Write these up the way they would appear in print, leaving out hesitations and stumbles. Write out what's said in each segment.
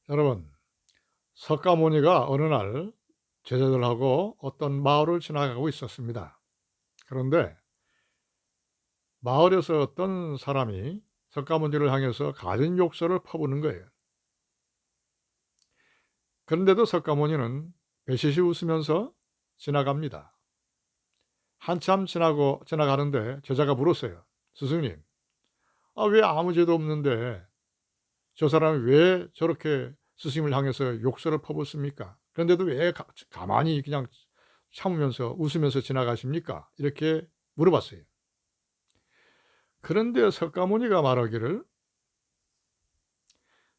여러분, 석가모니가 어느 날 제자들하고 어떤 마을을 지나가고 있었습니다. 그런데 마을에서 어떤 사람이 석가모니를 향해서 가진 욕설을 퍼부는 거예요. 그런데도 석가모니는 배시시 웃으면서 지나갑니다. 한참 지나가는데 제자가 물었어요. 스승님, 왜 아무 죄도 없는데 저 사람이 왜 저렇게 스승님을 향해서 욕설을 퍼붓습니까? 그런데도 왜 가만히 그냥 참으면서 웃으면서 지나가십니까? 이렇게 물어봤어요. 그런데 석가모니가 말하기를,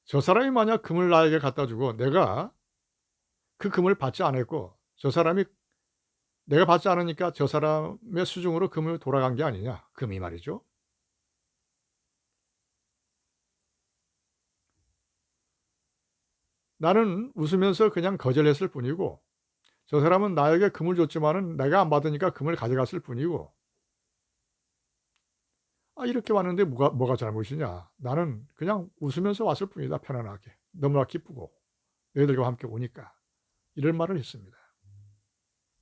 저 사람이 만약 금을 나에게 갖다 주고 내가 그 금을 받지 않았고, 저 사람이 내가 받지 않으니까 저 사람의 수중으로 금을 돌아간 게 아니냐, 금이 말이죠. 나는 웃으면서 그냥 거절했을 뿐이고, 저 사람은 나에게 금을 줬지만은 내가 안 받으니까 금을 가져갔을 뿐이고, 이렇게 왔는데 뭐가 잘못이냐. 나는 그냥 웃으면서 왔을 뿐이다, 편안하게. 너무나 기쁘고 너희들과 함께 오니까. 이런 말을 했습니다.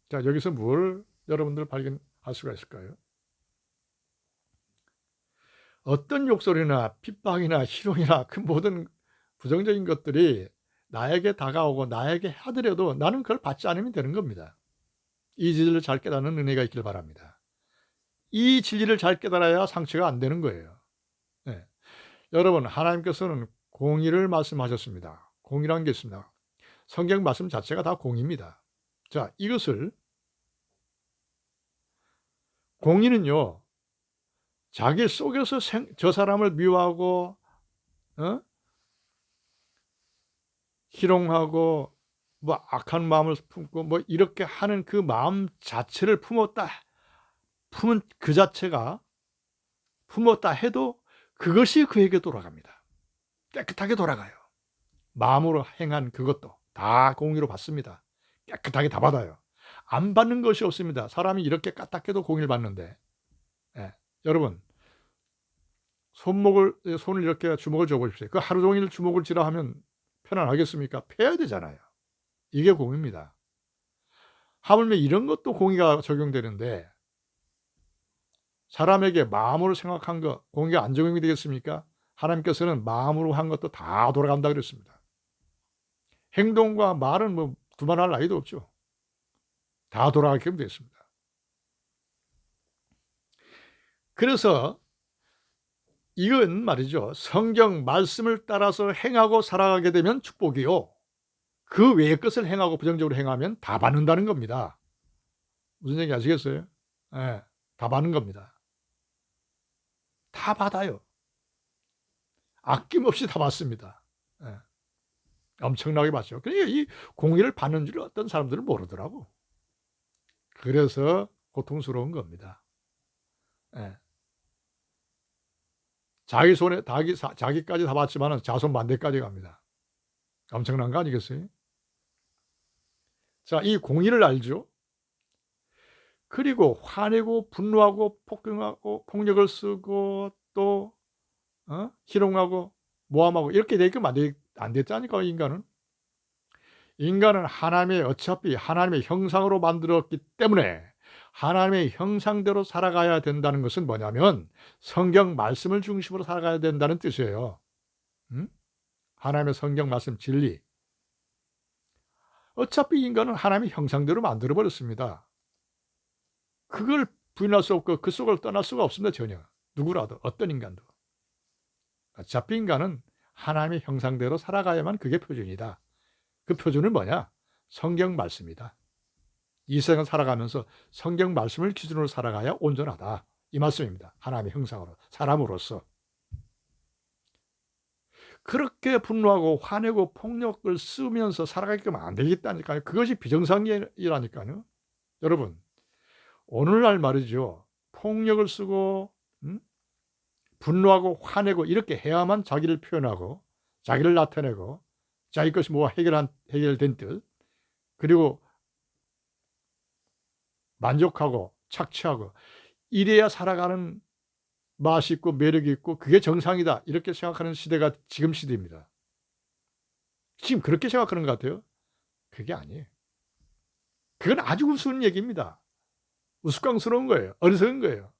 자, 여기서 뭘 여러분들 발견할 수가 있을까요? 어떤 욕설이나 핍박이나 희롱이나 그 모든 부정적인 것들이 나에게 다가오고 나에게 하더라도 나는 그걸 받지 않으면 되는 겁니다. 이 진리를 잘 깨닫는 은혜가 있길 바랍니다. 이 진리를 잘 깨달아야 상처가 안 되는 거예요. 네. 여러분, 하나님께서는 공의를 말씀하셨습니다. 공의라는 게 있습니다. 성경 말씀 자체가 다 공의입니다. 자, 이것을, 공의는요, 자기 속에서 저 사람을 미워하고 어? 희롱하고 뭐 악한 마음을 품고 뭐 이렇게 하는 그 마음 자체를 품은 그 자체가, 품었다 해도 그것이 그에게 돌아갑니다. 깨끗하게 돌아가요. 마음으로 행한 그것도 다 공의로 받습니다. 깨끗하게 다 받아요. 안 받는 것이 없습니다. 사람이 이렇게 까딱해도 공의를 받는데, 예. 여러분, 손을 이렇게 주먹을 쥐어 보십시오. 그 하루 종일 주먹을 쥐라 하면 편안하겠습니까? 펴야 되잖아요. 이게 공의입니다. 하물며 이런 것도 공의가 적용되는데, 사람에게 마음으로 생각한 것, 공의가 안 적용이 되겠습니까? 하나님께서는 마음으로 한 것도 다 돌아간다 그랬습니다. 행동과 말은 뭐 두말할 나위도 없죠. 다 돌아가게끔 되었습니다. 그래서 이건 말이죠, 성경 말씀을 따라서 행하고 살아가게 되면 축복이요, 그 외의 것을 행하고 부정적으로 행하면 다 받는다는 겁니다. 무슨 얘기 아시겠어요? 예. 다 받는 겁니다. 다 받아요. 아낌없이 다 받습니다. 예. 엄청나게 받죠. 그러니까 이 공의를 받는 줄 어떤 사람들은 모르더라고. 그래서 고통스러운 겁니다. 예. 자기 손에 자기까지 다 받지만은 자손 만대까지 갑니다. 엄청난 거 아니겠어요? 자, 이 공의를 알죠? 그리고 화내고 분노하고 폭행하고 폭력을 쓰고 또 희롱하고 모함하고 이렇게 되게끔 안 됐다니까, 인간은. 인간은 어차피 하나님의 형상으로 만들었기 때문에 하나님의 형상대로 살아가야 된다는 것은 뭐냐면 성경 말씀을 중심으로 살아가야 된다는 뜻이에요. 음? 하나님의 성경 말씀 진리. 어차피 인간은 하나님의 형상대로 만들어 버렸습니다. 그걸 부인할 수 없고 그 속을 떠날 수가 없습니다, 전혀. 누구라도, 어떤 인간도. 어차피 인간은 하나님의 형상대로 살아가야만 그게 표준이다. 그 표준은 뭐냐? 성경 말씀이다. 이 세상을 살아가면서 성경 말씀을 기준으로 살아가야 온전하다, 이 말씀입니다. 하나님의 형상으로, 사람으로서. 그렇게 분노하고 화내고 폭력을 쓰면서 살아가게끔 안 되겠다니까요. 그것이 비정상이라니까요. 여러분, 오늘날 말이죠, 폭력을 쓰고 분노하고 화내고 이렇게 해야만 자기를 표현하고 자기를 나타내고 자기 것이 뭐 해결된 뜻, 그리고 만족하고 착취하고 이래야 살아가는 맛이 있고 매력이 있고 그게 정상이다, 이렇게 생각하는 시대가 지금 시대입니다. 지금 그렇게 생각하는 것 같아요. 그게 아니에요. 그건 아주 우스운 얘기입니다. 우스꽝스러운 거예요. 어리석은 거예요.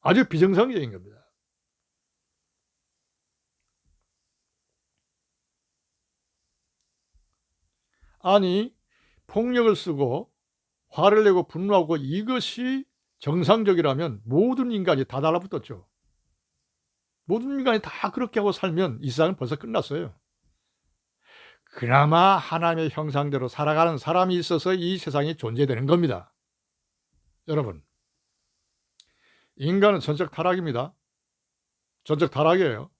아주 비정상적인 겁니다. 아니, 폭력을 쓰고 화를 내고 분노하고 이것이 정상적이라면 모든 인간이 다 달라붙었죠. 모든 인간이 다 그렇게 하고 살면 이 세상은 벌써 끝났어요. 그나마 하나님의 형상대로 살아가는 사람이 있어서 이 세상이 존재되는 겁니다. 여러분, 인간은 전적 타락입니다. 전적 타락이에요.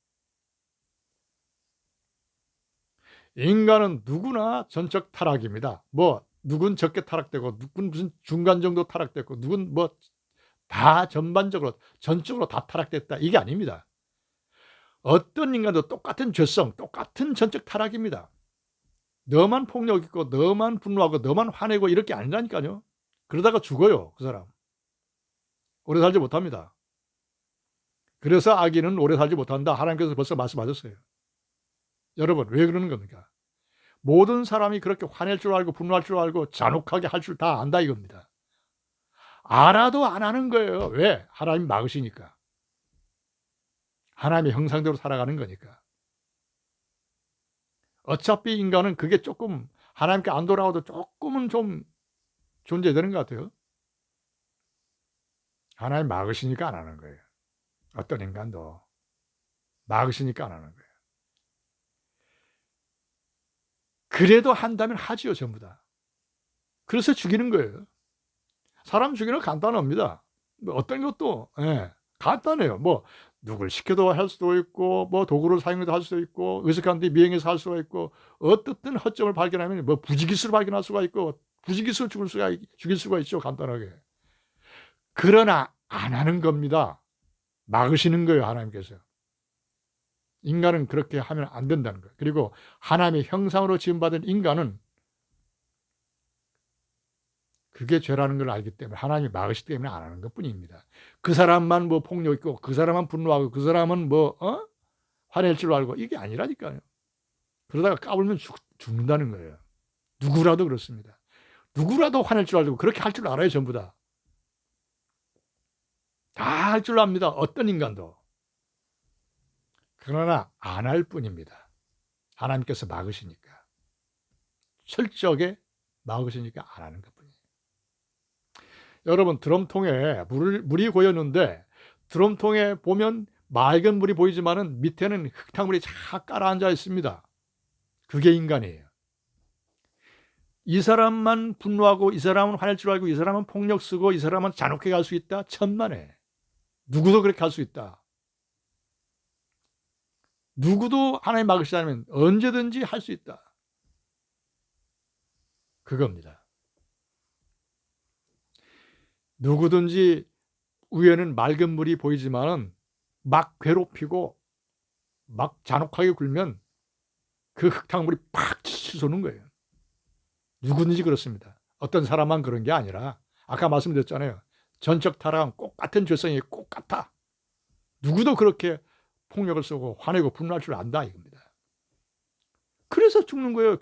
인간은 누구나 전적 타락입니다. 뭐 누군 적게 타락되고 누군 무슨 중간 정도 타락됐고 누군 뭐 다 전반적으로 전적으로 다 타락됐다, 이게 아닙니다. 어떤 인간도 똑같은 죄성, 똑같은 전적 타락입니다. 너만 폭력 있고 너만 분노하고 너만 화내고 이렇게 아니라니까요. 그러다가 죽어요, 그 사람. 오래 살지 못합니다. 그래서 아기는 오래 살지 못한다, 하나님께서 벌써 말씀하셨어요. 여러분, 왜 그러는 겁니까? 모든 사람이 그렇게 화낼 줄 알고 분노할 줄 알고 잔혹하게 할 줄 다 안다 이겁니다. 알아도 안 하는 거예요. 왜? 하나님 막으시니까. 하나님의 형상대로 살아가는 거니까. 어차피 인간은 그게 조금 하나님께 안 돌아와도 조금은 좀 존재되는 것 같아요. 하나님 막으시니까 안 하는 거예요. 어떤 인간도 막으시니까 안 하는 거예요. 그래도 한다면 하지요, 전부 다. 그래서 죽이는 거예요. 사람 죽이는 건 간단합니다. 뭐 어떤 것도 간단해요. 뭐 누굴 시켜도 할 수도 있고 뭐 도구를 사용해서 할 수도 있고 의식한 뒤 미행해서 할 수가 있고 어떻든 허점을 발견하면 뭐 부지기수를 발견할 수가 있고 부지기수를 죽일 수가 있죠, 간단하게. 그러나 안 하는 겁니다. 막으시는 거예요, 하나님께서. 인간은 그렇게 하면 안 된다는 거예요. 그리고 하나님의 형상으로 지음받은 인간은 그게 죄라는 걸 알기 때문에 하나님이 막으시기 때문에 안 하는 것뿐입니다. 그 사람만 뭐 폭력 있고 그 사람만 분노하고 그 사람은 뭐 화낼 줄 알고 이게 아니라니까요. 그러다가 까불면 죽는다는 거예요. 누구라도 그렇습니다. 누구라도 화낼 줄 알고 그렇게 할 줄 알아요, 전부 다. 다 할 줄 압니다, 어떤 인간도. 그러나 안 할 뿐입니다. 하나님께서 막으시니까. 철저하게 막으시니까 안 하는 것뿐이에요. 여러분, 드럼통에 물이 고였는데 드럼통에 보면 맑은 물이 보이지만은 밑에는 흙탕물이 쫙 깔아앉아 있습니다. 그게 인간이에요. 이 사람만 분노하고 이 사람은 화낼 줄 알고 이 사람은 폭력 쓰고 이 사람은 잔혹하게 갈 수 있다? 천만에. 누구도 그렇게 할 수 있다. 누구도 하나님 막으시지 않으면 언제든지 할 수 있다. 그겁니다. 누구든지 위에는 맑은 물이 보이지만은 막 괴롭히고 막 잔혹하게 굴면 그 흙탕물이 팍 치솟는 거예요. 누구든지 그렇습니다. 어떤 사람만 그런 게 아니라 아까 말씀드렸잖아요. 전적 타락은 꼭 같은 죄성이 꼭 같아. 누구도 그렇게 폭력을 쓰고 화내고 분노할 줄 안다 이겁니다. 그래서 죽는 거예요.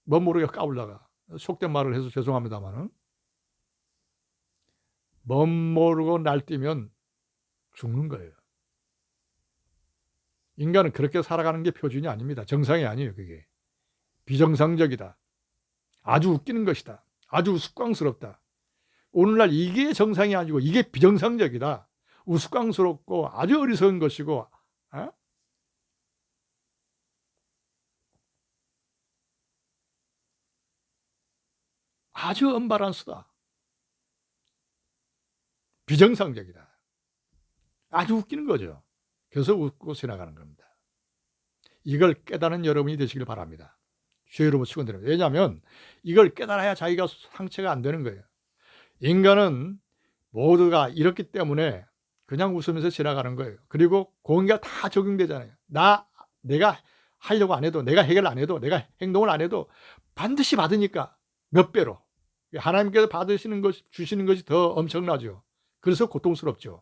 멋모르게 까불다가. 속된 말을 해서 죄송합니다만은 멋모르고 날뛰면 죽는 거예요. 인간은 그렇게 살아가는 게 표준이 아닙니다. 정상이 아니에요, 그게. 비정상적이다. 아주 웃기는 것이다. 아주 우스꽝스럽다. 오늘날 이게 정상이 아니고 이게 비정상적이다. 우스꽝스럽고 아주 어리석은 것이고 아주 언바란스다. 비정상적이다. 아주 웃기는 거죠. 그래서 웃고 지나가는 겁니다. 이걸 깨닫는 여러분이 되시길 바랍니다. 주의 이름으로 축원드립니다. 왜냐하면 이걸 깨달아야 자기가 상처가 안 되는 거예요. 인간은 모두가 이렇기 때문에 그냥 웃으면서 지나가는 거예요. 그리고 공의가 다 적용되잖아요. 내가 하려고 안 해도, 내가 해결 안 해도, 내가 행동을 안 해도 반드시 받으니까 몇 배로. 하나님께서 받으시는 것, 주시는 것이 더 엄청나죠. 그래서 고통스럽죠.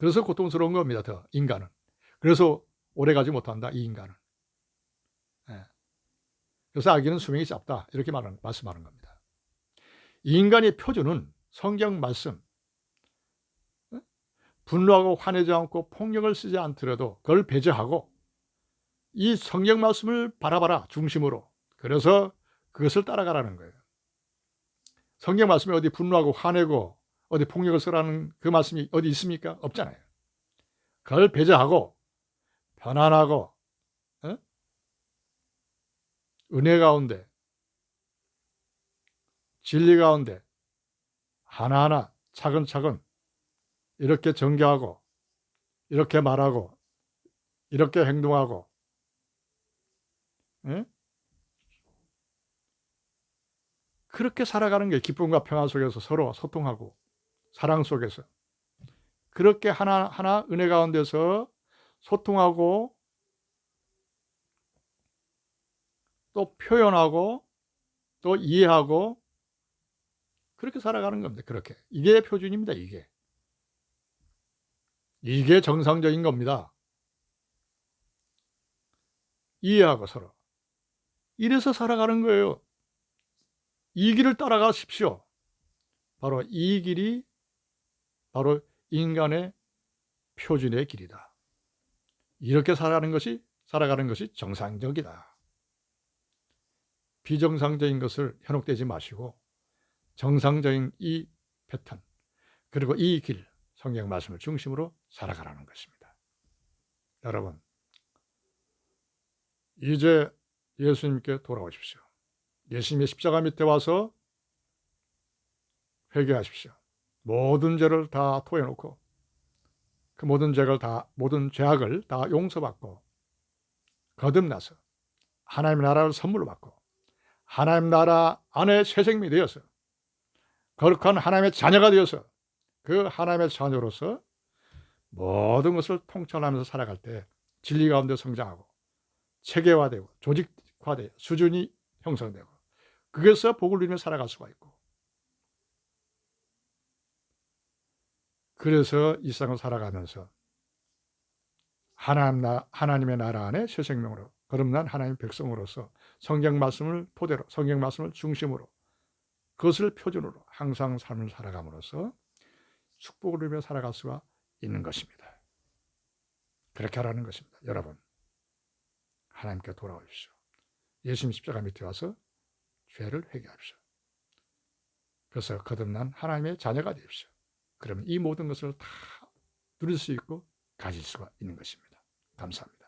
그래서 고통스러운 겁니다. 더 인간은. 그래서 오래가지 못한다, 이 인간은. 예. 그래서 아기는 수명이 짧다, 이렇게 말씀하는 겁니다. 이 인간의 표준은 성경 말씀, 분노하고 화내지 않고 폭력을 쓰지 않더라도 그걸 배제하고 이 성경 말씀을 바라봐라 중심으로. 그래서 그것을 따라가라는 거예요. 성경 말씀에 어디 분노하고 화내고 어디 폭력을 쓰라는 그 말씀이 어디 있습니까? 없잖아요. 그걸 배제하고 편안하고 은혜 가운데, 진리 가운데 하나하나 차근차근 이렇게 전개하고 이렇게 말하고 이렇게 행동하고, 그렇게 살아가는 게 기쁨과 평안 속에서 서로 소통하고 사랑 속에서 그렇게 하나하나 은혜 가운데서 소통하고 또 표현하고 또 이해하고 그렇게 살아가는 겁니다. 그렇게. 이게 표준입니다. 이게 정상적인 겁니다. 이해하고 서로. 이래서 살아가는 거예요. 이 길을 따라가십시오. 바로 이 길이 바로 인간의 표준의 길이다. 이렇게 살아가는 것이 정상적이다. 비정상적인 것을 현혹되지 마시고 정상적인 이 패턴, 그리고 이 길, 성경 말씀을 중심으로 살아가라는 것입니다. 여러분, 이제 예수님께 돌아오십시오. 예수님의 십자가 밑에 와서 회개하십시오. 모든 죄를 다 토해놓고 그 모든 죄악을 다 용서받고 거듭나서 하나님의 나라를 선물로 받고 하나님 나라 안에 새 생명이 되어서 거룩한 하나님의 자녀가 되어서 그 하나님의 자녀로서 모든 것을 통찰하면서 살아갈 때 진리 가운데 성장하고 체계화되고 조직화되고 수준이 형성되고 그것서 복을 누리며 살아갈 수가 있고, 그래서 이 세상을 살아가면서 하나님의 나라 안에 새 생명으로 거듭난 하나님의 백성으로서 성경 말씀을 토대로 성경 말씀을 중심으로 그것을 표준으로 항상 삶을 살아감으로써 축복을 누리며 살아갈 수가 있는 것입니다. 그렇게 하라는 것입니다. 여러분, 하나님께 돌아오십시오. 예수님 십자가 밑에 와서 죄를 회개하십시오. 그래서 거듭난 하나님의 자녀가 되십시오. 그러면 이 모든 것을 다 누릴 수 있고 가질 수가 있는 것입니다. 감사합니다.